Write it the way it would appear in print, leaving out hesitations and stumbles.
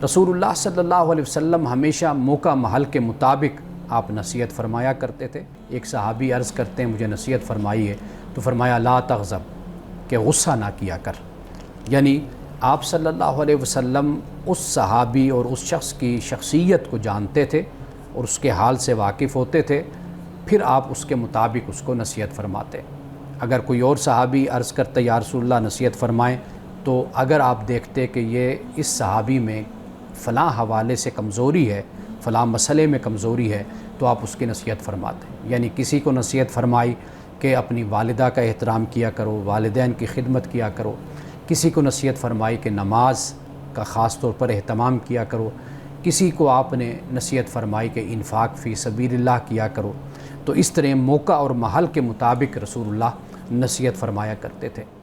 रसूलुल्लाह सल्लल्लाहु अलैहि वसल्लम हमेशा मौका महल के मुताबिक आप नसीहत फरमाया करते थे। एक सहाबी अर्ज़ करते हैं मुझे नसीहत फरमाई है, तो फरमाया ला तग़ज़ब, कि गुस्सा ना किया कर। यानी आप सल्लल्लाहु अलैहि वसल्लम उस सहाबी और उस शख्स की शख्सियत को जानते थे और उसके हाल से वाकिफ़ होते थे, फिर आप उसके मुताबिक उसको नसीहत फरमाते। अगर कोई और सहाबी अर्ज़ करते या रसूलल्लाह नसीहत फ़रमाएँ, तो अगर आप देखते कि ये इस सहाबी में फ़लाँ हवाले से कमज़ोरी है, फ़लाँ मसले में कमज़ोरी है, तो आप उसकी नसीहत फरमाते। यानी किसी को नसीहत फरमाई कि अपनी वालिदा का एहतराम किया करो, वालिदैन की खिदमत किया करो। किसी को नसीहत फरमाई कि नमाज का ख़ास तौर पर एहतमाम किया करो। किसी को आपने नसीहत फरमाई कि इन्फ़ाक़ फ़ी सबीलिल्लाह किया करो। तो इस तरह मौका और महल के मुताबिक रसूलुल्लाह नसीहत फरमाया करते थे।